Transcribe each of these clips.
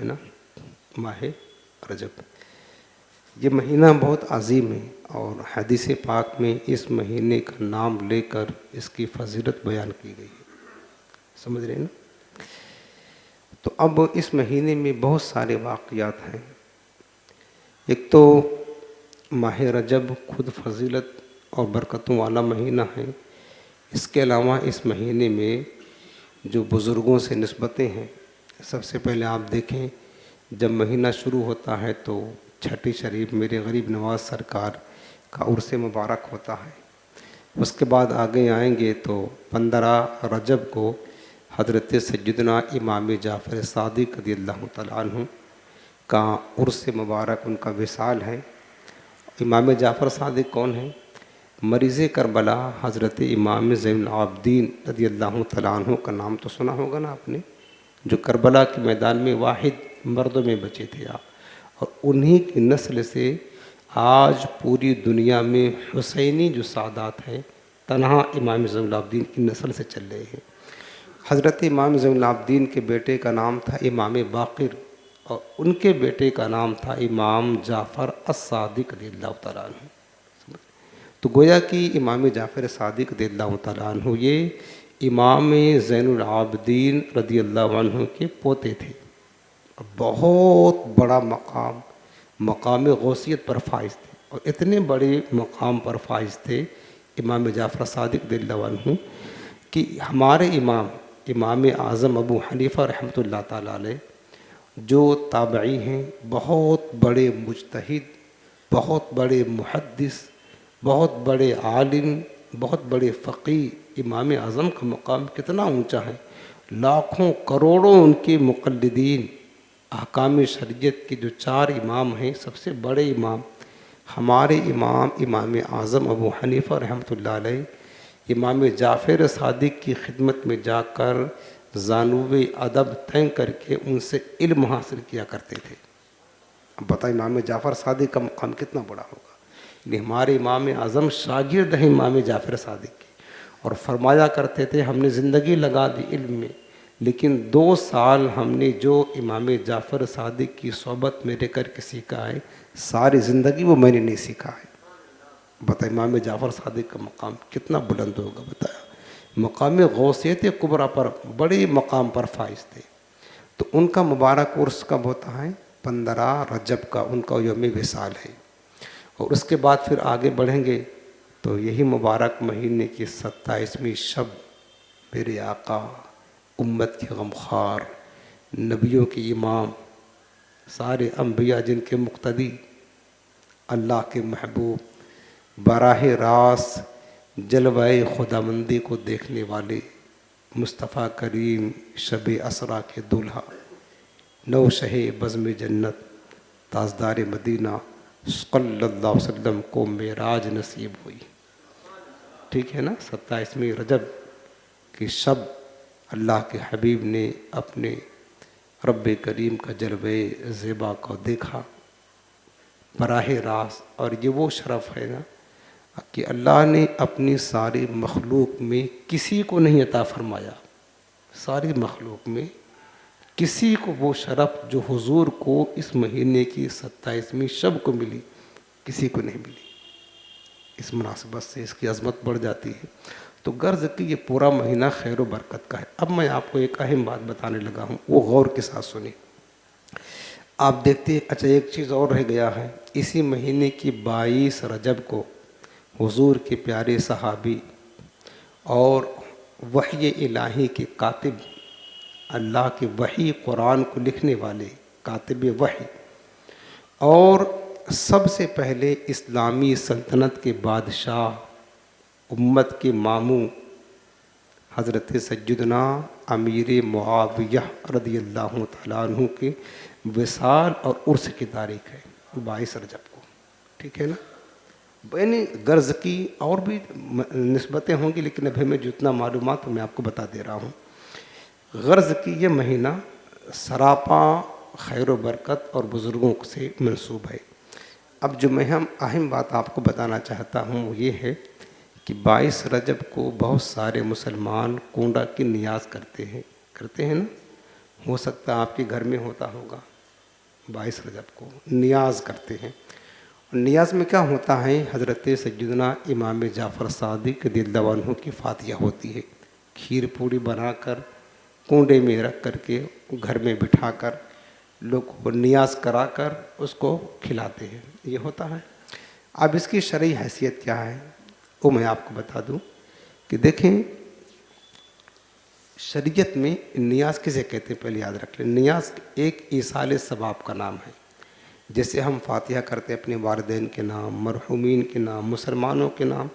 है ना, माह रजब। ये महीना बहुत अजीम है और हदीस पाक में इस महीने का नाम लेकर इसकी फजीलत बयान की गई है, समझ रहे हैं ना। तो अब इस महीने में बहुत सारे वाक़यात हैं। एक तो माह रजब खुद फजीलत और बरकतों वाला महीना है। इसके अलावा इस महीने में जो बुज़ुर्गों से निस्बतें हैं, सबसे पहले आप देखें जब महीना शुरू होता है तो छठी शरीफ मेरे गरीब नवाज सरकार का उर्स मुबारक होता है। उसके बाद आगे आएंगे तो 15 रजब को हज़रत सैयदना इमाम जाफ़र सादिक़ रज़ियल्लाहु तआला अन्हु का उर्स मुबारक, उनका विसाल है। इमाम जाफ़र सादिक़ कौन है? मरीज़ करबला हज़रत इमाम ज़ैनुल आबिदीन रज़ियल्लाहु तआला अन्हु का नाम तो सुना होगा ना आपने, जो करबला के मैदान में वाहिद मर्दों में बचे थे आप, और उन्हीं की नस्ल से आज पूरी दुनिया में हुसैनी जो सादात हैं तन्हा इमाम ज़ैनुल आबिदीन की नस्ल से चल रहे हैं। हज़रत इमाम ज़ैनुल आबिदीन के बेटे का नाम था इमाम बाक़िर और उनके बेटे का नाम था इमाम जाफ़र अस-सादिक़ रज़ियल्लाहु तआला अन्हु। तो गोया कि इमाम जाफ़र सादिक़ रज़ियल्लाहु तआला अन्हु ये इमाम ज़ैनुल आबिदीन रज़ियल्लाहु अन्हु के पोते थे। बहुत बड़ा मकाम गौसियत पर फाइज थे, और इतने बड़े मकाम पर फाइज थे इमाम जाफ़र सादिक़ रज़ियल्लाहु अन्हु कि हमारे इमाम आज़म अबू हनीफ़ा रहमतुल्लाह ताला अलैह जो ताबई हैं, बहुत बड़े मुज्तहिद, बहुत बड़े मुहद्दिस, बहुत बड़े आलिम, बहुत बड़े फ़क़ीह, इमाम आज़म का मकाम कितना ऊंचा है। लाखों करोड़ों उनके मुक़ल्लिदीन, अहकाम शरीयत के जो 4 इमाम हैं, सबसे बड़े इमाम हमारे इमाम आज़म अबू हनीफ़ा रहमतुल्लाह अलैह इमाम जाफ़र सादिक़ की खिदमत में जाकर ज़ानुबे अदब तय करके उनसे इल्म हासिल किया करते थे। अब बताइए इमाम जाफ़र सादिक़ का मकाम कितना बड़ा होगा। हमारे इमाम आज़म शागिर्द हैं इमाम जाफ़र सादिक़ की, और फरमाया करते थे हमने ज़िंदगी लगा दी इल्म में, लेकिन 2 साल हमने जो इमाम जाफ़र सादिक़ की सोबत में रह कर के सीखा है, सारी ज़िंदगी वो मैंने नहीं सीखा है। बताया इमाम जाफ़र सादिक़ का मकाम कितना बुलंद होगा। बताया मकाम गौसियत कुबरा पर बड़े मकाम पर फाइज थे। तो उनका मुबारक उर्स कब होता है? 15 रजब का उनका यौम विसाल है। और उसके बाद फिर आगे बढ़ेंगे तो यही मुबारक महीने की 27वीं शब मेरे आका, उम्मत के गमखार, नबियों के इमाम, सारे अम्बिया जिनके मुक्तदी, अल्लाह के महबूब, बराह रास्त जलवाए खुदामंदी को देखने वाले मुस्तफ़ा करीम शब असरा के दूल्हा, नौ शहे बज़्म जन्नत, ताजदार मदीना सल्लल्लाहु अलैहि वसल्लम को मेराज नसीब हुई। ठीक है ना। 27वीं रजब की शब अल्लाह के हबीब ने अपने रब्बे करीम का जलवे ज़ेबा को देखा बराह रास्त। और ये वो शरफ़ है ना कि अल्लाह ने अपनी सारी मखलूक में किसी को नहीं अता फरमाया, सारी मखलूक में किसी को वो शरफ़ जो हुजूर को इस महीने की 27वीं शब को मिली, किसी को नहीं मिली। इस मुनासिबत से इसकी अज़मत बढ़ जाती है। तो गर्ज़ कि ये पूरा महीना खैर व बरकत का है। अब मैं आपको एक अहम बात बताने लगा हूँ, वो गौर के साथ सुनिए। आप देखते हैं, अच्छा एक चीज़ और रह गया है, इसी महीने की 22 रजब को हुजूर के प्यारे सहाबी और वही इलाही के कातिब, अल्लाह के वही कुरान को लिखने वाले कातिब वही, और सबसे पहले इस्लामी सल्तनत के बादशाह उम्मत के मामू हज़रत सैयदना अमीर मुआविया रज़ियल्लाहु तआला अन्हु के विसाल और उर्स की तारीख़ है 22 रजब को। ठीक है ना। यानी गर्ज़ की और भी निस्बतें होंगी, लेकिन अभी मैं जितना मालूमात मैं आपको बता दे रहा हूँ। गर्ज़ की ये महीना सरापा खैर व बरकत और बुज़ुर्गों से मंसूब है। अब जो मैं अहम बात आपको बताना चाहता हूँ वो ये है कि 22 रजब को बहुत सारे मुसलमान कुंडा की नियाज़ करते हैं ना। हो सकता है आपके घर में होता होगा, 22 रजब को नियाज करते हैं। नियाज में क्या होता है, हज़रत सैयदना इमाम जाफ़र सादिक रज़ियल्लाहु अन्हु की फातिहा होती है। खीर पूड़ी बनाकर कूंडे में रख करके घर में बिठाकर लोग को नियाज कराकर उसको खिलाते हैं, ये होता है। अब इसकी शरई हैसियत क्या है वो मैं आपको बता दूं कि देखें, शरीयत में नियाज किसे कहते हैं पहले याद रख लें। नियाज एक ईसाले सवाब का नाम है। जैसे हम फातिहा करते हैं अपने वालिदैन के नाम, मरहुमीन के नाम, मुसलमानों के नाम,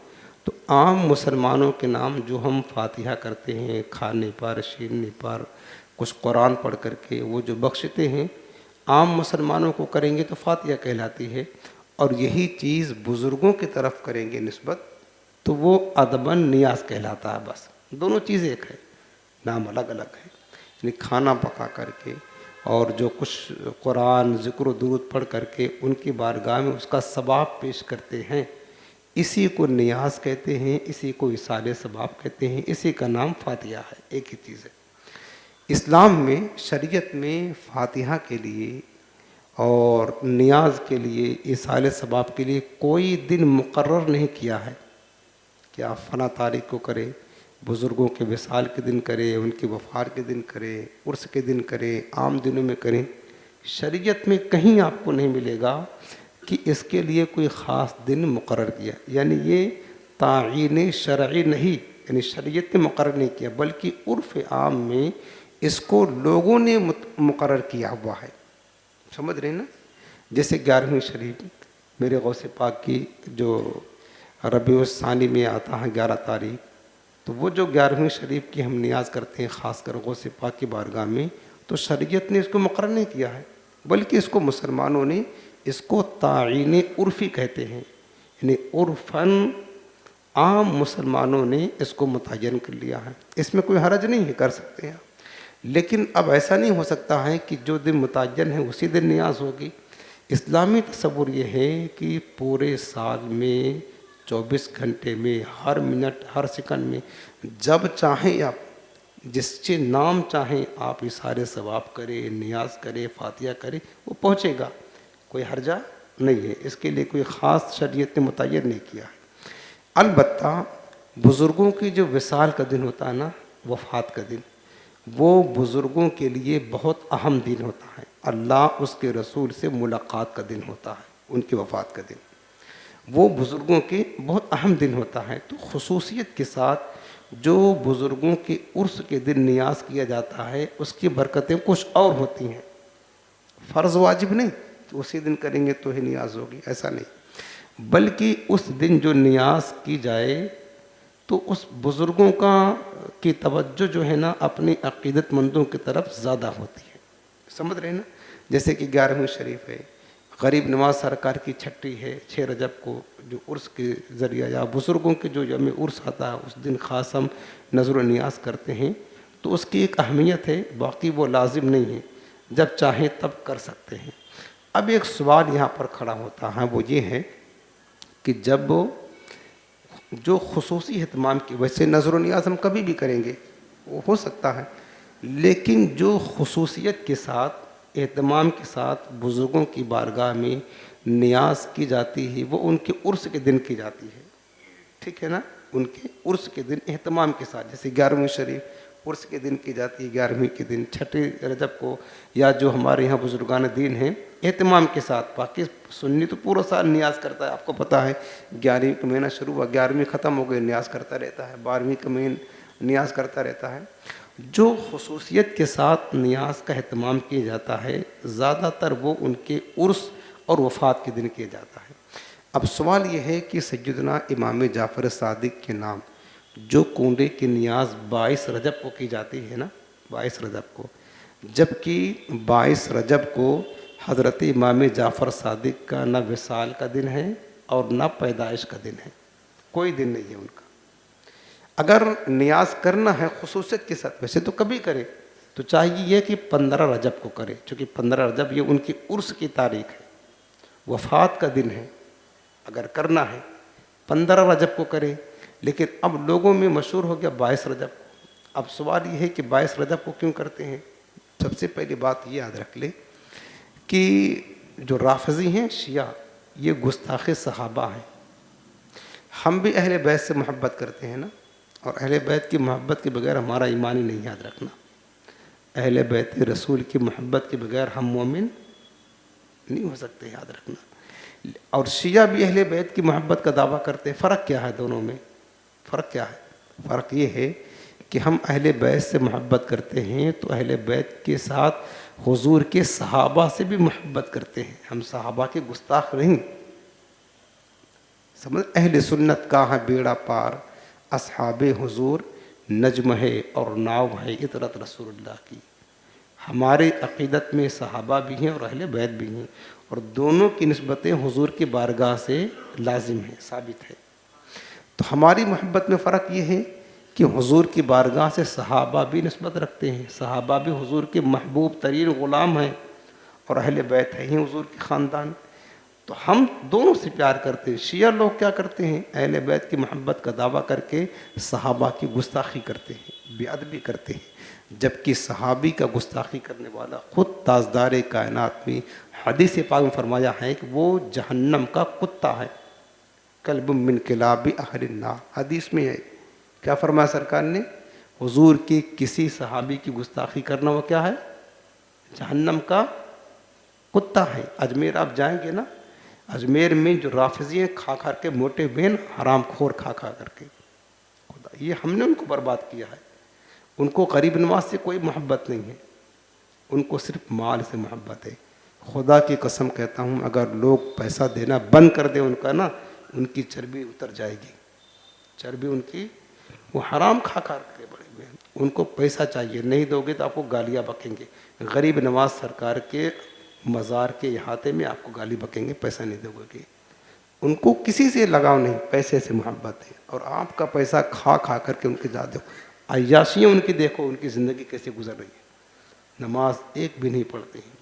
तो आम मुसलमानों के नाम जो हम फातिहा करते हैं खाने पर, शीरने पर, कुछ कुरान पढ़ करके वो जो बख्शते हैं, आम मुसलमानों को करेंगे तो फातिहा कहलाती है। और यही चीज़ बुज़ुर्गों की तरफ करेंगे निस्बत तो वो अदबन नियाज कहलाता है। बस दोनों चीज़ एक है, नाम अलग अलग है। यानी खाना पका करके और जो कुछ कुरान ज़िक्र दुरूद पढ़ करके उनकी बारगाह में उसका सवाब पेश करते हैं, इसी को नियाज कहते हैं, इसी को इसाले सवाब कहते हैं, इसी का नाम फातिहा है। एक ही चीज़ है। इस्लाम में शरीयत में फातिहा के लिए और नियाज के लिए, इसाले सवाब के लिए कोई दिन मुकर्रर नहीं किया है कि आप फ़ला तारीख को करें, बुज़ुर्गों के विसाल के दिन करें, उनके वफ़ात के दिन करें, उर्स के दिन करें, आम दिनों में करें। शरीयत में कहीं आपको नहीं मिलेगा कि इसके लिए कोई ख़ास दिन मुकर्रर किया। यानी ये तायीन शरई नहीं, यानी शरीयत ने मुकर्रर नहीं किया, बल्कि उर्फ़ आम में इसको लोगों ने मुकर्रर किया हुआ है। समझ रहे ना। जैसे 11वीं शरीफ मेरे गौसे पाक की जो रबीउल सानी में आता है 11 तारीख, तो वो जो 11वीं शरीफ की हम नियाज करते हैं ख़ासकर गौसे पाक की बारगाह में, तो शरीयत ने इसको मुकर्रर नहीं किया है, बल्कि इसको मुसलमानों ने इसको तायीन उर्फ़ी कहते हैं। यानी उर्फ़न आम मुसलमानों ने इसको मुतय्यन कर लिया है। इसमें कोई हरज नहीं है, कर सकते हैं। लेकिन अब ऐसा नहीं हो सकता है कि जो दिन मुतय्यन है उसी दिन नियाज होगी। इस्लामी तसव्वुर ये है कि पूरे साल में 24 घंटे में, हर मिनट हर सेकंड में, जब चाहें आप जिसके नाम चाहें आप इशारे सवाब करें, नियाज करें, फातिहा करें, वो पहुँचेगा, कोई हर्जा नहीं है। इसके लिए कोई ख़ास शरीयत ने मुतय्यन नहीं किया है। अलबत्ता बुज़ुर्गों की जो विसाल का दिन होता है ना, वफ़ात का दिन, वो बुज़ुर्गों के लिए बहुत अहम दिन होता है। अल्लाह उसके रसूल से मुलाकात का दिन होता है, उनकी वफ़ात का दिन वो बुज़ुर्गों के बहुत अहम दिन होता है। तो खुसूसियत के साथ जो बुज़ुर्गों के उर्स के दिन नियाज किया जाता है उसकी बरकतें कुछ और होती हैं। फ़र्ज़ वाजिब नहीं तो उसी दिन करेंगे तो ही नियाज होगी, ऐसा नहीं, बल्कि उस दिन जो नियाज की जाए तो उस बुज़ुर्गों की तवज्जो जो है ना अपनी अक़ीदतमंदों की तरफ ज़्यादा होती है। समझ रहे हैं ना। जैसे कि 11वीं शरीफ है, गरीब नवाज सरकार की छठी है 6 रजब को, जो उर्स के ज़रिया या बुज़ुर्गों के जो यम उर्स आता है उस दिन ख़ास हम नज़र नियाज करते हैं, तो उसकी एक अहमियत है, बाकी वो लाजिम नहीं है, जब चाहें तब कर सकते हैं। अब एक सवाल यहाँ पर खड़ा होता है, वो ये है कि जब जो खुसूसी एहतमाम की, वैसे नज़र नियाज हम कभी भी करेंगे, वो हो सकता है, लेकिन जो खुसूसियत के साथ एहतमाम के साथ बुज़ुर्गों की बारगाह में नियाज की जाती है वो उनके उर्स के दिन की जाती है। ठीक है ना, उनके उर्स के दिन एहतमाम के साथ, जैसे 11वीं शरीफ उर्स के दिन की जाती है, 11वीं के दिन, छठी रजब को, या जो हमारे यहाँ बुजुर्गान दीन हैं एहतमाम के साथ। बाकी सुन्नी तो पूरा साल नियाज करता है, आपको पता है 11वीं का महीना शुरू हुआ, 11वीं ख़त्म हो गई, नियाज करता रहता है, 12वीं का महीना नियाज करता रहता है। जो खुसूसियत के साथ नियाज का एहतमाम किया जाता है ज़्यादातर वो उनके उर्स और वफ़ात के दिन किया जाता है। अब सवाल ये है कि सैयदना इमाम जाफ़र सादिक के नाम जो कूंडे की नियाज 22 रजब को की जाती है ना, 22 रजब को, जबकि 22 रजब को हज़रत इमाम जाफ़र सादिक का न विसाल का दिन है और न पैदाइश का दिन है, कोई दिन नहीं है उनका। अगर नियाज करना है खुसूसियत के साथ, वैसे तो कभी करे, तो चाहिए ये कि 15 रजब को करे, क्योंकि 15 रजब ये उनकी उर्स की तारीख है, वफ़ात का दिन है। अगर करना है 15 रजब को करे, लेकिन अब लोगों में मशहूर हो गया 22 रजब को। अब सवाल ये है कि 22 रजब को क्यों करते हैं। सबसे पहली बात ये याद रख ले कि जो राफजी हैं शिया, ये गुस्ताखे सहाबा हैं। हम भी अहले बैत से मोहब्बत करते हैं ना, और अहले बैत की मोहब्बत के बगैर हमारा ईमान ही नहीं, याद रखना। अहले बैत रसूल की मोहब्बत के बगैर हम मोमिन नहीं हो सकते, याद रखना। और शिया भी अहले बैत की मोहब्बत का दावा करते हैं। फ़र्क क्या है दोनों में? फ़र्क क्या है? फ़र्क ये है कि हम अहले बैत से मोहब्बत करते हैं तो अहले बैत के साथ हुजूर के सहाबा से भी मोहब्बत करते हैं, हम सहाबा के गुस्ताख नहीं। समझ? अहले सुन्नत का है बेड़ा पार, असहाबे हुजूर नज्म है और नाव है इतरत रसूलुल्लाह की। हमारे अक़ीदत में सहाबा भी हैं और अहले बैत भी हैं, और दोनों की निस्बतें हुजूर की बारगाह से लाजिम है, साबित है। तो हमारी मोहब्बत में फ़र्क ये है कि हुजूर की बारगाह से सहाबा भी निस्बत रखते हैं, सहाबा भी हुजूर के महबूब तरीन ग़ुलाम हैं, और अहले बैत है ही हुजूर के ख़ानदान। तो हम दोनों से प्यार करते हैं। शिया लोग क्या करते हैं? अहले बैत की मोहब्बत का दावा करके सहाबा की गुस्ताखी करते हैं, बेअदबी करते हैं, जबकि सहाबी का गुस्ताखी करने वाला ख़ुद ताजदार कायनात में हदीस पाक में फरमाया है कि वो जहन्नम का कुत्ता है, कल्ब मिन किलाबी अहलिन नार। हदीस में है, क्या फरमाया सरकार ने? हुजूर की किसी सहाबी की गुस्ताखी करना वो क्या है? जहन्नम का कुत्ता है। अजमेर आप जाएंगे ना, अजमेर में जो राफिजी हैं खा खा के मोटे बेन हराम खोर खा खा करके, खुदा ये हमने उनको बर्बाद किया है। उनको गरीब नवाज से कोई मोहब्बत नहीं है, उनको सिर्फ माल से मोहब्बत है। खुदा की कसम कहता हूँ, अगर लोग पैसा देना बंद कर दें उनका ना, उनकी चर्बी उतर जाएगी। चर्बी उनकी, वो हराम खा खा के बड़े बहन, उनको पैसा चाहिए, नहीं दोगे तो आपको गालियाँ बकेंगे। गरीब नवाज सरकार के मज़ार के अहाते में आपको गाली बकेंगे, पैसा नहीं दोगे। उनको किसी से लगाव नहीं, पैसे से मोहब्बत है। और आपका पैसा खा खा करके उनके जा दो, अय्याशियाँ उनकी देखो, उनकी ज़िंदगी कैसे गुजर रही है। नमाज एक भी नहीं पढ़ते हैं,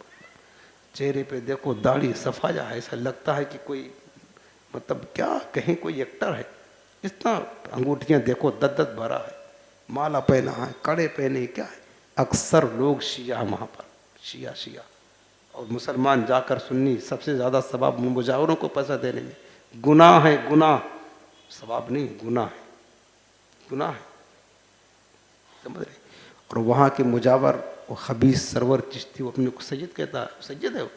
चेहरे पे देखो दाढ़ी सफाया है, ऐसा लगता है कि कोई मतलब क्या कहें, कोई एक्टर है। इतना अंगूठियाँ देखो, दद्दत भरा है, माला पहना है, कड़े पहने, क्या है। अक्सर लोग शिया वहाँ पर, शिया और मुसलमान जाकर सुन्नी, सबसे ज़्यादा सवाब मुजावरों को पैसा देने में। गुनाह है, गुनाह, सवाब नहीं, गुनाह है, गुनाह है, समझ रहे। और वहाँ के मुजावर वो खबीस सरवर चिश्ती, वो अपने को सैयद कहता है, सैयद है वो।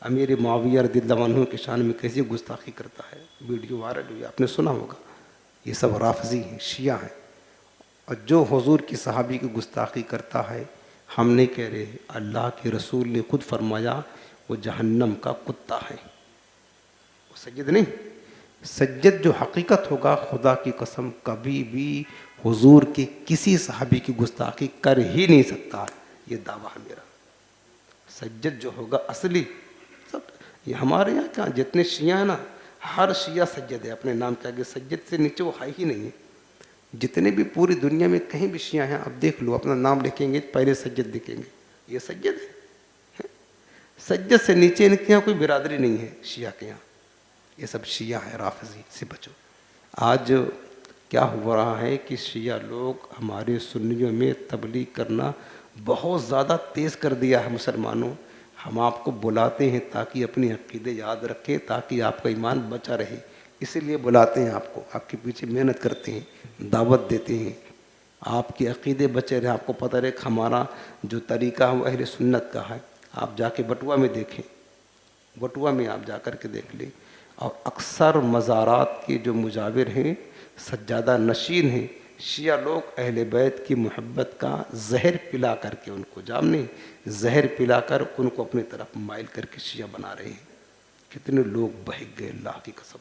अमीर मुआविया रज़ियल्लाहु अन्हु के शान में कैसी गुस्ताखी करता है, वीडियो वायरल हुई, आपने सुना होगा। ये सब राफजी हैं, शिया हैं। और जो हुजूर की सहाबी की गुस्ताखी करता है, हम नहीं कह रहे, अल्लाह के रसूल ने खुद फरमाया वो जहन्नम का कुत्ता है, वो सज्जद नहीं। सज्जद जो हकीकत होगा, खुदा की कसम कभी भी हुजूर के किसी सहाबी की गुस्ताखी कर ही नहीं सकता, ये दावा है मेरा। सज्जद जो होगा असली, सब ये हमारे यहाँ क्या जितने शिया हैं ना, हर शिया सज्जद है अपने नाम के आगे, सज्जद से नीचे वो है ही नहीं है। जितने भी पूरी दुनिया में कहीं भी शिया हैं, आप देख लो, अपना नाम लिखेंगे पहले सज्जद दिखेंगे, ये सज्जद है। सज्जद से नीचे इनके यहाँ कोई बिरादरी नहीं है शिया के यहाँ, ये सब शिया है, राफिजी से बचो। आज क्या हो रहा है कि शिया लोग हमारे सुन्नियों में तबलीग करना बहुत ज़्यादा तेज़ कर दिया है। मुसलमानों, हम आपको बुलाते हैं ताकि अपने अक़ीदे याद रखें, ताकि आपका ईमान बचा रहे, इसीलिए बुलाते हैं आपको, आपके पीछे मेहनत करते हैं, दावत देते हैं, आपके अक़ीदे बचे रहे, आपको पता रहे कि हमारा जो तरीक़ा है वो अहले सुन्नत का है। आप जाके बटुआ में देखें, बटुआ में आप जा कर के देख लें। और अक्सर मज़ारात के जो मुजाविर हैं, सज्जादा नशीन हैं, शिया लोग अहले बैत की मोहब्बत का जहर पिला करके, उनको जाम नहीं, जहर पिला कर उनको अपनी तरफ माइल करके शिया बना रहे हैं। कितने लोग बहक गए अल्लाह की कसम।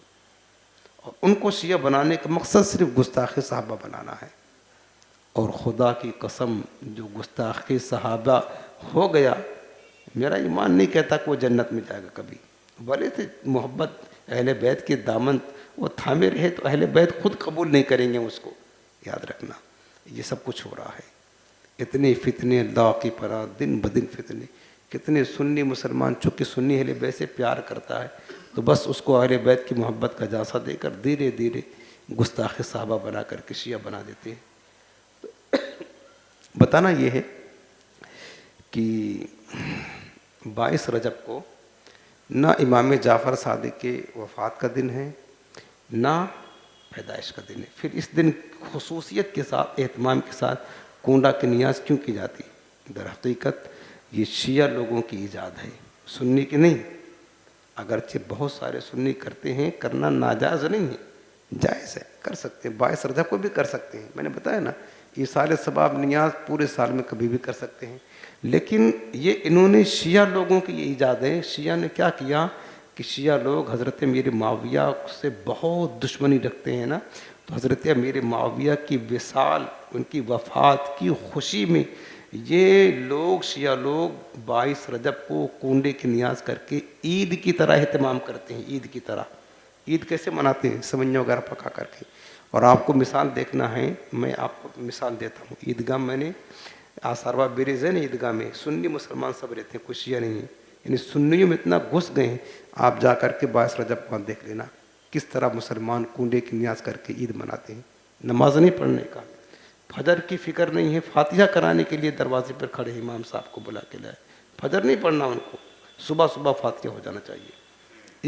और उनको शिया बनाने का मकसद सिर्फ गुस्ताखी सहाबा बनाना है। और खुदा की कसम, जो गुस्ताखी सहाबा हो गया, मेरा ईमान नहीं कहता कि वो जन्नत में जाएगा कभी। भले से मोहब्बत अहले बैत के दामन वो थामे रहे तो अहले बैत खुद कबूल नहीं करेंगे उसको, याद रखना। ये सब कुछ हो रहा है, इतने फितने अल्लाह की परा, दिन ब दिन फितने। कितने सुन्नी मुसलमान, चूँकि सुन्नी अहले बैत से प्यार करता है तो बस उसको अहले बैत की मोहब्बत का जासा देकर धीरे धीरे गुस्ताख सहाबा बना करके शिया बना देते हैं। तो बताना ये है कि 22 रजब को ना इमाम जाफ़र सादिक के वफ़ात का दिन है, ना पैदाइश का दिन है। फिर इस दिन खुसूसियत के साथ, एहतमाम के साथ कोंडा की नियाज़ क्यों की जाती? दर हकीकत ये शिया लोगों की ईजाद है, सुन्नी की नहीं। अगरचे बहुत सारे सुन्नी करते हैं, करना नाजायज़ नहीं है, जायज़ है, कर सकते हैं। 22 रजब को भी कर सकते हैं। मैंने बताया ना, ये साल सबाब नियाज पूरे साल में कभी भी कर सकते हैं। लेकिन ये इन्होंने शिया लोगों की ये ईजाद है। शिया ने क्या किया कि शिया लोग हज़रत मीर मुआविया से बहुत दुश्मनी रखते हैं ना, तो हज़रत मीर मुआविया की विसाल, उनकी वफ़ात की खुशी में ये लोग, शिया लोग 22 रजब को कुंडे की नियाज करके ईद की तरह एहतमाम करते हैं। ईद की तरह। ईद कैसे मनाते हैं? सेवइयाँ वगैरह पका करके। और आपको मिसाल देखना है, मैं आपको मिसाल देता हूँ। ईदगाह मैंने आसारवा बेरीज है ना, ईदगाह में सुन्नी मुसलमान सब रहते हैं, कुछ शिया नहीं है। यानी सुन्नियों में इतना घुस गए हैं, आप जा करके 22 रजब को देख लेना किस तरह मुसलमान कुंडे की नियाज करके ईद मनाते हैं। नमाज नहीं पढ़ने का, फजर की फिक्र नहीं है, फातिहा कराने के लिए दरवाजे पर खड़े इमाम साहब को बुला के लाए। फजर नहीं पढ़ना उनको, सुबह सुबह फातिहा हो जाना चाहिए।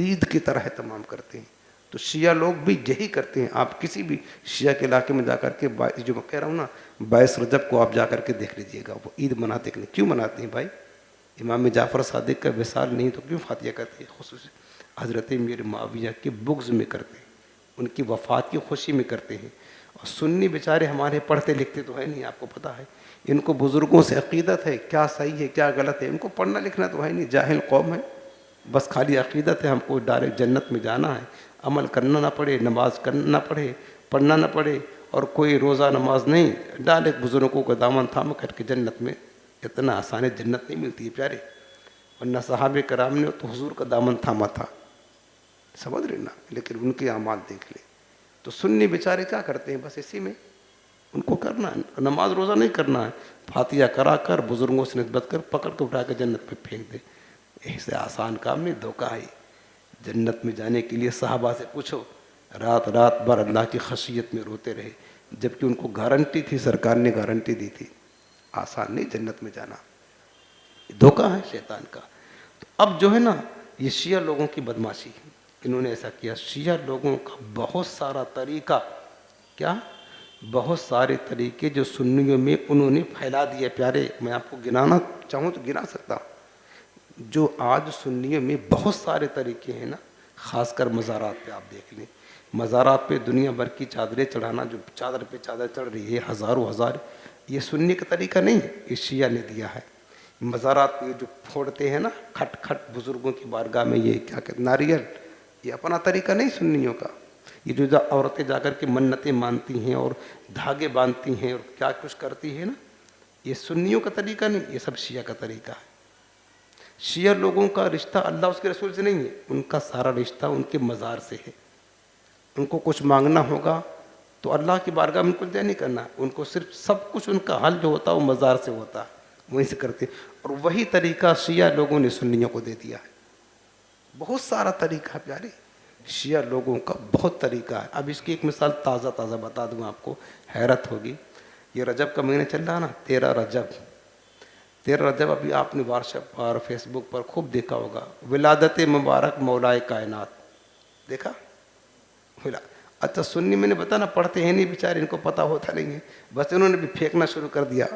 ईद की तरह तमाम करते हैं। तो शिया लोग भी यही करते हैं। आप किसी भी शिया के इलाके में जाकर के, जो मैं कह रहा हूँ ना, 22 रजब को आप जाकर के देख लीजिएगा, वो ईद मनाते कि नहीं। क्यों मनाते हैं भाई? इमाम जाफ़र सादिक का विसाल नहीं तो क्यों फातिहा करते हैं? खुसूस हज़रत मीर मुआविया के बुग़्ज़ में करते हैं, उनकी वफ़ात की खुशी में करते हैं। और सुन्नी बेचारे हमारे पढ़ते लिखते तो है नहीं, आपको पता है। इनको बुज़ुर्गों से अक़ीदत है, क्या सही है क्या गलत है, इनको पढ़ना लिखना तो है नहीं, जाहिल कौम है। बस खाली अक़ीदत है, हमको डायरेक्ट जन्नत में जाना है, अमल करना ना पड़े, नमाज करना ना पड़े, पढ़ना ना पड़े, और कोई रोज़ा नमाज नहीं, डायरेक्ट बुज़ुर्गों को दामन थाम करके जन्नत में। इतना आसान है, जन्नत नहीं मिलती है प्यारे। वरना सहाबे कराम ने तो हुजूर का दामन थामा था, समझ रहे ना। लेकिन उनके अमाल देख ले। तो सुन्नी बेचारे क्या करते हैं? बस इसी में उनको करना है, नमाज रोज़ा नहीं करना है, फातिहा करा कर बुज़ुर्गों से निस्बत कर पकड़ के उठा कर जन्नत में फेंक दे। ऐसे आसान काम नहीं, धोखा है। जन्नत में जाने के लिए सहाबा से पूछो, रात रात भर अल्लाह की खशियत में रोते रहे, जबकि उनको गारंटी थी, सरकार ने गारंटी दी थी। आसान नहीं जन्नत में जाना, धोखा है शैतान का। तो अब जो है ना, ये शिया लोगों की बदमाशी, इन्होंने ऐसा किया। शिया लोगों का बहुत सारा तरीका, क्या बहुत सारे तरीके जो सुन्नियों में उन्होंने फैला दिए प्यारे। मैं आपको गिनाना चाहूँ तो गिना सकता हूँ। जो आज सुन्नियों में बहुत सारे तरीके हैं ना, ख़ासकर मज़ारात पे आप देख लें, मज़ारात पे दुनिया भर की चादरें चढ़ाना, जो चादर पे चादर चढ़ रही है हज़ारों हज़ार, ये सुन्नी का तरीका नहीं है, ये शिया ने दिया है। मज़ारात पे जो फोड़ते हैं ना, खट खट बुज़ुर्गों की बारगाह में, ये क्या कहते नारियल, ये अपना तरीका नहीं सुन्नियों का। ये जो औरतें जाकर के मन्नतें मानती हैं और धागे बांधती हैं और क्या कुछ करती है ना, ये सुन्नियों का तरीका नहीं, ये सब शिया का तरीका है। शिया लोगों का रिश्ता अल्लाह उसके रसूल से नहीं है, उनका सारा रिश्ता उनके मज़ार से है। उनको कुछ मांगना होगा तो अल्लाह की बारगाह में उनको नहीं करना, उनको सिर्फ सब कुछ उनका हल जो होता है वो मज़ार से होता है, वहीं से करते। और वही तरीका शिया लोगों ने सुन्नियों को दे दिया है। बहुत सारा तरीका है प्यारे, शिया लोगों का बहुत तरीका है। अब इसकी एक मिसाल ताज़ा ताज़ा बता दूँ आपको, हैरत होगी। ये रजब का महीना चल रहा ना, 13 रजब, 13 रजब अभी आपने व्हाट्सएप पर फेसबुक पर खूब देखा होगा, विलादत मुबारक मौलाए कायनात, देखा? अच्छा सुन्नी मैंने बता ना, पढ़ते हैं नहीं बेचारे, इनको पता होता नहीं है, बस इन्होंने भी फेंकना शुरू कर दिया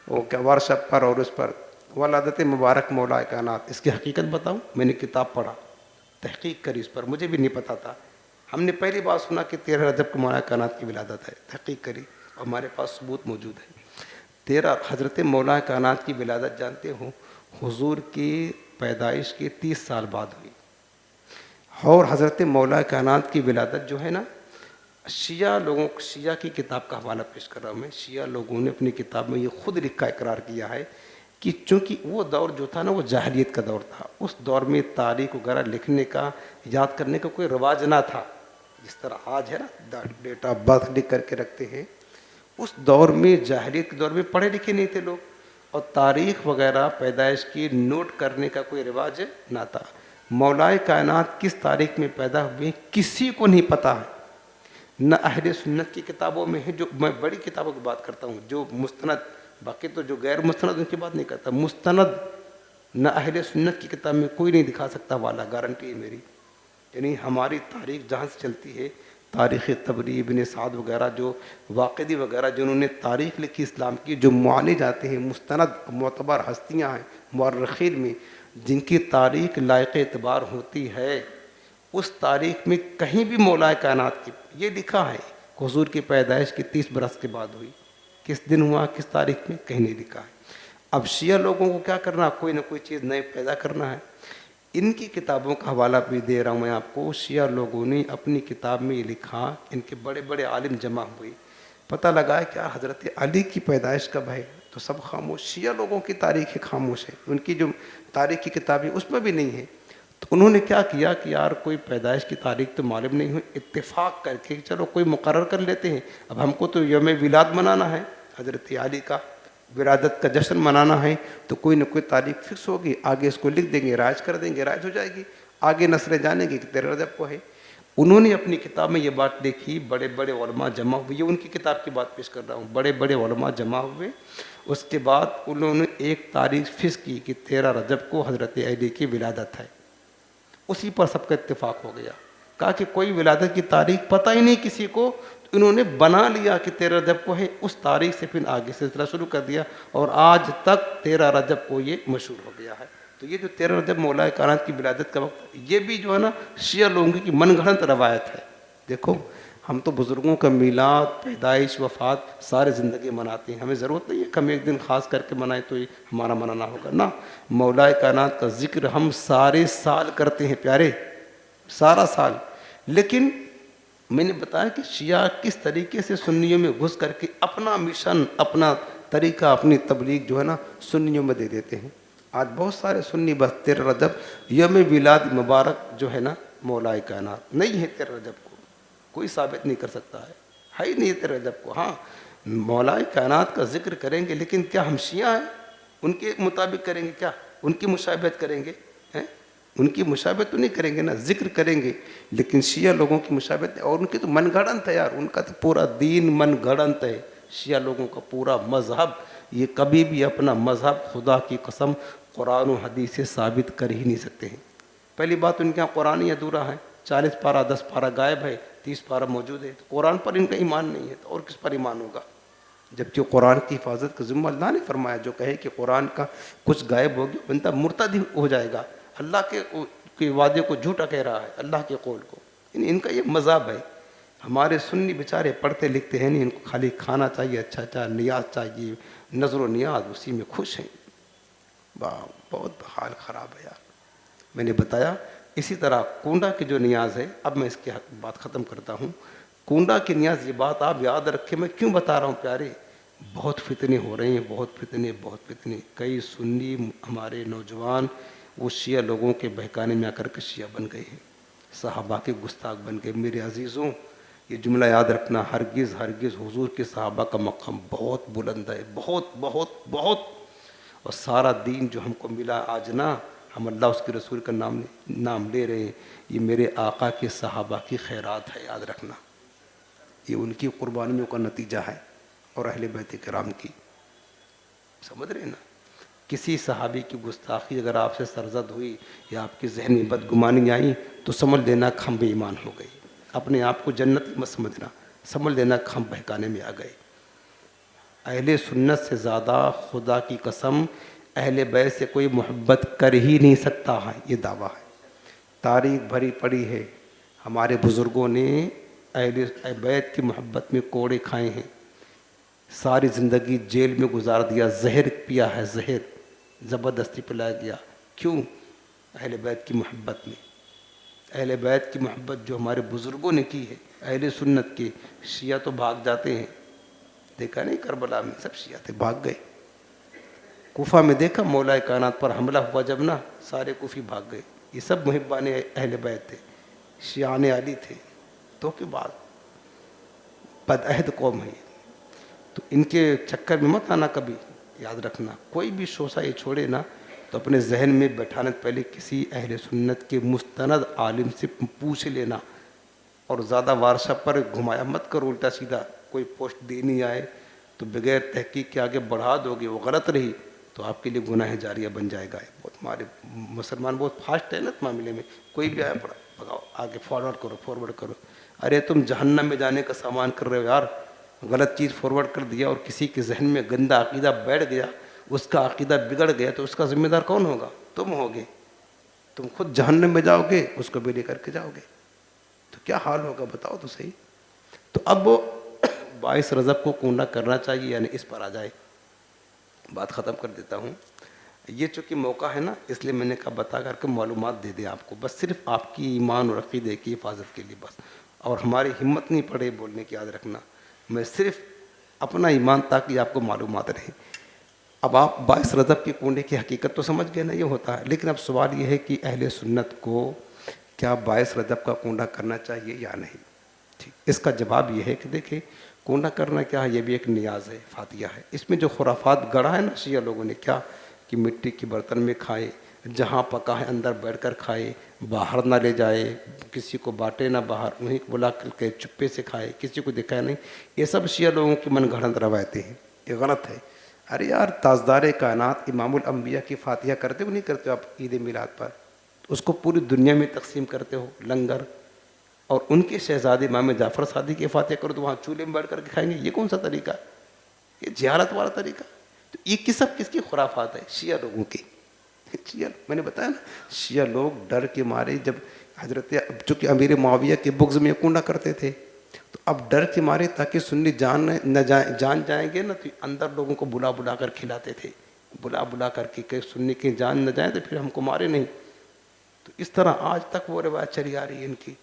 वो क्या व्हाट्सएप पर और उस पर, विलादत मुबारक मौलाए कायनात। इसकी हकीकत बताऊँ, मैंने किताब पढ़ा, तहकीक करी इस पर, मुझे भी नहीं पता था। हमने पहली बार सुना कि 13 रजब को मौलाए कायनात की विलादत है, तहकीक करी और हमारे पास सबूत मौजूद है। 13 हज़रत मौलाए कायनात की विलादत जानते हो, हुजूर की पैदाइश के 30 साल बाद हुई। और हज़रत मौलाए कायनात की विलादत जो है ना, शिया लोगों, शिया की किताब का हवाला पेश कर रहा हूँ मैं। शिया लोगों ने अपनी किताब में ये खुद लिखा इकरार किया है कि चूँकि वो दौर जो था ना, वो जाहिलियत का दौर था। उस दौर में तारीख वगैरह लिखने का, याद करने का कोई रिवाज ना था, जिस तरह आज है ना डेट ऑफ बर्थ लिख करके रखते हैं। उस दौर में, जाहिलियत के दौर में, पढ़े लिखे नहीं थे लोग, और तारीख वगैरह पैदाइश की नोट करने का कोई रिवाज ना था। मौलाए कायनात किस तारीख में पैदा हुए किसी को नहीं पता है, न अहले सुन्नत की किताबों में है। जो मैं बड़ी किताबों की बात करता हूँ, जो मुस्तनद, बाकी तो जो गैर मुस्तनद उनकी बात नहीं करता, मुस्तनद न अहले सुन्नत की किताब में कोई नहीं दिखा सकता वाला, गारंटी है मेरी। यानी हमारी तारीख जहाँ से चलती है, तारीख़ तबरी, इब्न साद वगैरह, जो वाक़िदी वगैरह जिन्होंने तारीख़ लिखी इस्लाम की, जो माने जाते हैं मुस्तनद मोतबर हस्तियाँ हैं मुअर्रिख़ीन में, जिनकी तारीख़ लायक एतबार होती है, उस तारीख़ में कहीं भी मौलाए कायनात की ये लिखा है कि हुज़ूर की पैदाइश की 30 बरस के बाद हुई, किस दिन हुआ, किस तारीख़ में, कहीं नहीं लिखा है। अब शिया लोगों को क्या करना, कोई ना कोई चीज़ नई पैदा करना है। इनकी किताबों का हवाला भी दे रहा हूँ मैं आपको। शिया लोगों ने अपनी किताब में ये लिखा, इनके बड़े बड़े आलिम जमा हुए, पता लगा क्या हज़रत अली की पैदाइश कब है, तो सब खामोश। शिया लोगों की तारीख़ खामोश है, उनकी जो तारीख़ की किताबें उसमें भी नहीं है। तो उन्होंने क्या किया कि यार कोई पैदाइश की तारीख़ तो मालूम नहीं हुई, इत्तेफाक करके चलो कोई मुकर्रर कर लेते हैं। अब हमको तो यौम विलाद मनाना है, हज़रत अली का विरादत का जश्न मनाना है, तो कोई ना कोई तारीख फिक्स होगी, आगे इसको लिख देंगे, राज कर देंगे, राज हो जाएगी, आगे नस्लें जानेंगे कि 13 रजब को है। उन्होंने अपनी किताब में ये बात देखी, बड़े बड़े उलमा जमा हुए, ये उनकी किताब की बात पेश कर रहा हूँ, बड़े बड़े उलमा जमा हुए। उसके बाद उन्होंने एक तारीख फिक्स की कि 13 रजब को हज़रत अली की विलादत है। उसी पर सबका इत्तेफाक हो गया। कहा कि कोई विलादत की तारीख पता ही नहीं किसी को, तो इन्होंने बना लिया कि 13 रजब को है, उस तारीख से फिर आगे सिलसिला शुरू कर दिया और आज तक 13 रजब को ये मशहूर हो गया है। तो ये जो 13 रजब मौलाए कायनात की विलादत का वक्त, ये भी जो है ना शिया लोगों की मनगढ़ंत रवायत है। देखो हम तो बुज़ुर्गों का मीलाद, पैदाइश, वफ़ात सारे ज़िंदगी मनाते हैं, हमें ज़रूरत नहीं है कि हम एक दिन ख़ास करके मनाएं तो ये हमारा मनाना होगा ना। मौलाए कायनात का ज़िक्र हम सारे साल करते हैं प्यारे, सारा साल। लेकिन मैंने बताया कि शिया किस तरीके से सुन्नियों में घुस करके अपना मिशन, अपना तरीका, अपनी तबलीग जो है ना सुन्नियों में दे देते हैं। आज बहुत सारे सुन्नी बस 13 रजब यौम विलाद मुबारक जो है ना मौलाए कायनात नहीं है 13 रजब को, कोई साबित नहीं कर सकता है ही नहीं 13 रजब को। हाँ मौलाए कायनात का जिक्र करेंगे, लेकिन क्या हम शिया हैं? उनके मुताबिक करेंगे क्या? उनकी मुशाबहत करेंगे? हैं? उनकी मुशाबहत तो नहीं करेंगे ना, जिक्र करेंगे, लेकिन शिया लोगों की मुशाबहत, और उनकी तो मनगढ़ंत है यार, उनका तो पूरा दीन मनगढ़ंत है। शिया लोगों का पूरा मजहब, ये कभी भी अपना मजहब खुदा की कसम कुरान और हदीस से साबित कर ही नहीं सकते हैं। पहली बात उनके यहाँ कुरान ही अधूरा है, 40 पारा 10 पारा गायब है, 30 पारा मौजूद है। तो कुरान पर इनका ईमान नहीं है तो और किस पर ईमान होगा? जबकि कुरान की हिफाजत का जिम्मा अल्लाह ने फरमाया। जो कहे कि कुरान का कुछ गायब हो गया बंदा मुर्तद हो जाएगा, अल्लाह के वादे को झूठा कह रहा है, अल्लाह के कौल को। इनका ये मज़हब है। हमारे सुन्नी बेचारे पढ़ते लिखते हैं नहीं, इनको खाली खाना चाहिए, अच्छा अच्छा नियाज चाहिए, नजर व नियाज, उसी में खुश हैं। वाह बहुत हाल ख़राब है यार। मैंने बताया इसी तरह कोंडा की जो नियाज है, अब मैं इसकी बात ख़त्म करता हूँ। कोंडा की नियाज, ये बात आप याद रखें, मैं क्यों बता रहा हूँ प्यारे, बहुत फितने हो रहे हैं, बहुत फितने। कई सुन्नी हमारे नौजवान वो शिया लोगों के बहकाने में आकर के शिया बन गए हैं, सहाबा के गुस्ताख बन गए। मेरे अजीज़ों ये जुमला याद रखना, हरगिज़ हरगिज़ हुजूर के सहाबा का मक़ाम बहुत बुलंद है, बहुत। और सारा दीन जो हमको मिला आज ना, हम अल्लाह उसके रसूल का नाम ले रहे हैं, ये मेरे आका के सहाबा की खैरात है, याद रखना। ये उनकी कुर्बानियों का नतीजा है और अहले बैत किराम की, समझ रहे ना। किसी सहाबी की गुस्ताखी अगर आपसे सरजद हुई या आपके जहन में बदगुमानी आई तो समझ लेना हम बेईमान हो गए। अपने आप को जन्नत मत समझना, समझ लेना हम बहकाने में आ गए। अहले सुन्नत से ज़्यादा खुदा की कसम अहले बैत से कोई मोहब्बत कर ही नहीं सकता है, ये दावा है। तारीख भरी पड़ी है, हमारे बुज़ुर्गों ने अहले बैत की मोहब्बत में कोड़े खाए हैं, सारी ज़िंदगी जेल में गुजार दिया, जहर पिया है, जहर ज़बरदस्ती पिलाया गया। क्यों? अहले बैत की मोहब्बत में। अहले बैत की मोहब्बत जो हमारे बुज़ुर्गों ने की है, अहले सुन्नत के। शिया तो भाग जाते हैं, देखा नहीं करबला में सब शिया थे, भाग गए। कूफा में देखा मौलाए कायनात पर हमला हुआ जब ना, सारे कूफी भाग गए। ये सब मुहिब्बान अहले बैत थे, शियाने अली थे। तो के बाद बदअहद कौम है, तो इनके चक्कर में मत आना कभी, याद रखना। कोई भी शोशा ये छोड़े ना तो अपने जहन में बैठाने पहले किसी अहले सुन्नत के मुस्तनद आलिम से पूछ लेना, और ज़्यादा वारसा पर घुमाया मत करो उल्टा सीधा। कोई पोस्ट देनी आए तो बगैर तहकीक के आगे बढ़ा दोगे, वो गलत रही तो आपके लिए गुनाह जारिया बन जाएगा। बहुत हमारे मुसलमान बहुत फास्ट है ना इस मामले में, कोई भी आया पड़ा भगाओ, आगे फॉरवर्ड करो। अरे तुम जहन्नम में जाने का सामान कर रहे हो यार, गलत चीज़ फॉरवर्ड कर दिया और किसी के जहन में गंदा अकीदा बैठ गया, उसका अकीदा बिगड़ गया, तो उसका जिम्मेदार कौन होगा? तुम होगे। तुम खुद जहन्नम में जाओगे, उसको भी लेकर के जाओगे, तो क्या हाल होगा बताओ तो सही। तो अब वो 22 रजब को कूंडा करना चाहिए यानी इस पर आ जाए। बात ख़त्म कर देता हूँ। ये चूँकि मौका है ना, इसलिए मैंने कहा बता करके मालूमात दे दे आपको, बस सिर्फ आपकी ईमान और अक़ीदे की हिफाजत के लिए बस। और हमारी हिम्मत नहीं पड़े बोलने की, याद रखना, मैं सिर्फ अपना ईमान ताकि आपको मालूमात रहे। अब आप 22 रजब के कूंडे की हकीकत तो समझ गए ना, ये होता है। लेकिन अब सवाल ये है कि अहले सुन्नत को क्या 22 रजब का कूंडा करना चाहिए या नहीं? ठीक, इसका जवाब ये है कि देखिए कूंडा करना क्या है, ये भी एक नियाज़ है, फातिया है। इसमें जो खुराफात गढ़ा है ना शिया लोगों ने, क्या कि मिट्टी के बर्तन में खाए, जहाँ पका है अंदर बैठकर खाए, बाहर ना ले जाए, किसी को बांटे ना बाहर, उन्हीं को बुला करके चुप्पे से खाए, किसी को दिखाए नहीं, ये सब शिया लोगों की मन गढ़ंत रवायतें हैं, ये गलत है। अरे यार, ताजदार कायनात इमामुल अंबिया की फातिहा करते हो नहीं करते हो आप ईद मिलाद पर? उसको पूरी दुनिया में तकसीम करते हो लंगर, और उनके शहजादे इमाम जाफ़र सादिक की फातिहा करो तो वहाँ चूल्हे में बैठ करके खाएंगे, ये कौन सा तरीका? ये जियारत वाला तरीका। तो ये किसकी खुराफात है? शिया लोगों की। शिया, मैंने बताया ना, शिया लोग डर के मारे, जब हजरत चूँकि अमीर मुआविया के बुग़्ज़ में कूंडा करते थे, तो अब डर के मारे ताकि सुन्नी जान जाएंगे ना, तो अंदर लोगों को बुला बुला कर खिलाते थे, बुला करके कि सुन्नी की जान न जाए तो फिर हमको मारे नहीं। तो इस तरह आज तक वो रिवायत चली आ रही है इनकी।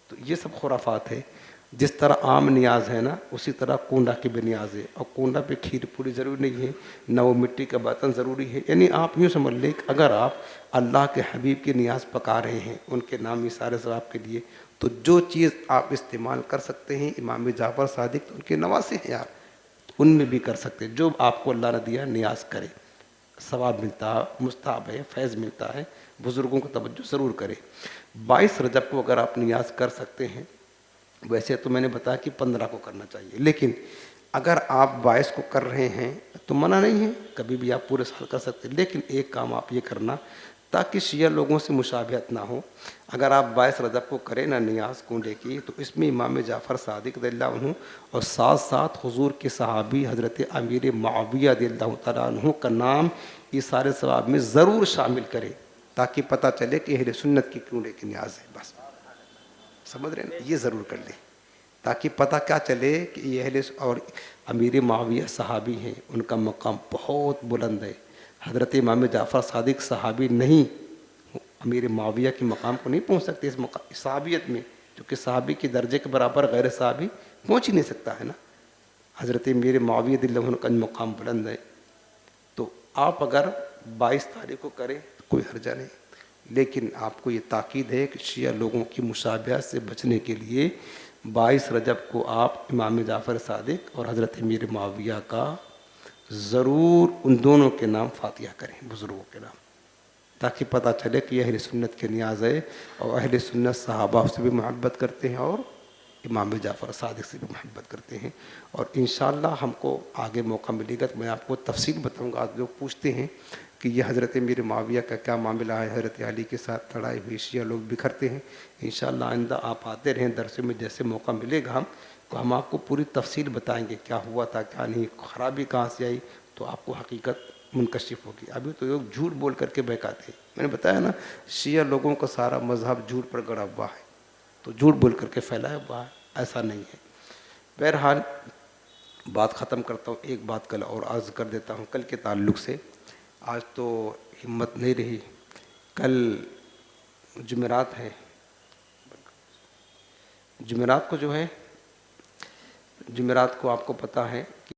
तो ये सब खुराफात है। जिस तरह आम नियाज है ना, उसी तरह कूंडा की भी नियाज है। और कूंडा पे खीर पूरी ज़रूरी नहीं है, न वो मिट्टी का बर्तन ज़रूरी है। यानी आप यूँ समझ लें कि अगर आप अल्लाह के हबीब की नियाज पका रहे हैं उनके नाम इशारे सवाब के लिए, तो जो चीज़ आप इस्तेमाल कर सकते हैं, इमाम जाफ़र सादिक तो उनके नवासे हैं यार, उनमें भी कर सकते हैं। जो आपको अल्लाह ने दिया नियाज करे, सवाब मिलता है, मुस्ताहब है, फैज़ मिलता है, बुज़ुर्गों को तवज्जो ज़रूर करें। 22 रजब को अगर आप नियाज कर सकते हैं, वैसे तो मैंने बताया कि 15 को करना चाहिए, लेकिन अगर आप 22 को कर रहे हैं तो मना नहीं है, कभी भी आप पूरे साल कर सकते हैं। लेकिन एक काम आप ये करना ताकि शिया लोगों से मुशाबिहत ना हो, अगर आप 22 रजब को करें ना नियाज कूंडे की, तो इसमें इमाम जाफ़र सादिक रज़ियल्लाहु अन्हु और साथ साथ हुजूर के सहाबी हज़रत अमीर मुआविया रज़ियल्लाहु तआला अन्हु का नाम इस सारे सवाब में ज़रूर शामिल करें, ताकि पता चले कि अहले सुन्नत की कूंडे की नियाज है। बस समझ रहे हैं, ये ज़रूर कर लें ताकि पता क्या चले कि ये अहले और अमीर मुआविया सहाबी हैं, उनका मकाम बहुत बुलंद है। हज़रत इमाम जाफ़र सादिक सहाबी नहीं, अमीर मुआविया के मकाम को नहीं पहुंच सकते इस मकाम सहाबियत में, क्योंकि सहाबी के दर्जे के बराबर गैर सहाबी पहुंच ही नहीं सकता है ना। हज़रत अमीर मुआविया रज़ियल्लाहु अन्हु का मकाम बुलंद है। तो आप अगर 22 तारीख को करें तो कोई हर्जा नहीं, लेकिन आपको ये ताकीद है कि शिया लोगों की मुशाबिहत से बचने के लिए 22 रजब को आप इमाम जाफ़र सादिक और हज़रत अमीर मुआविया का ज़रूर उन दोनों के नाम फातिहा करें, बुज़ुर्गों के नाम, ताकि पता चले कि अहले सुन्नत के नियाज़ है और अहले सुन्नत सहाबा से भी मोहब्बत करते हैं और इमाम जाफ़र सादिक से भी मोहब्बत करते हैं। और इंशाअल्लाह हमको आगे मौका मिलेगा तो मैं आपको तफसील बताऊँगा। आज लोग पूछते हैं कि ये हज़रत अमीर मुआविया का क्या मामला है, हज़रत अली के साथ लड़ाई हुई, शिया लोग बिखरते हैं। इंशाअल्लाह आइंदा आप आते रहें दरस में, जैसे मौका मिलेगा तो हम आपको पूरी तफसील बताएंगे क्या हुआ था क्या नहीं, ख़राबी कहाँ से आई, तो आपको हकीकत मुनकशिफ होगी। अभी तो लोग झूठ बोल करके बहकाते हैं। मैंने बताया ना, शिया लोगों का सारा मजहब झूठ पर गड़ा हुआ है, तो झूठ बोल करके फैलाया हुआ है, ऐसा नहीं है। बहरहाल बात ख़त्म करता हूँ, एक बात कल और अर्ज़ कर देता हूँ कल के ताल्लुक़ से। आज तो हिम्मत नहीं रही, कल जुमेरात है, जुमेरात को जो है, जुमेरात को आपको पता है कि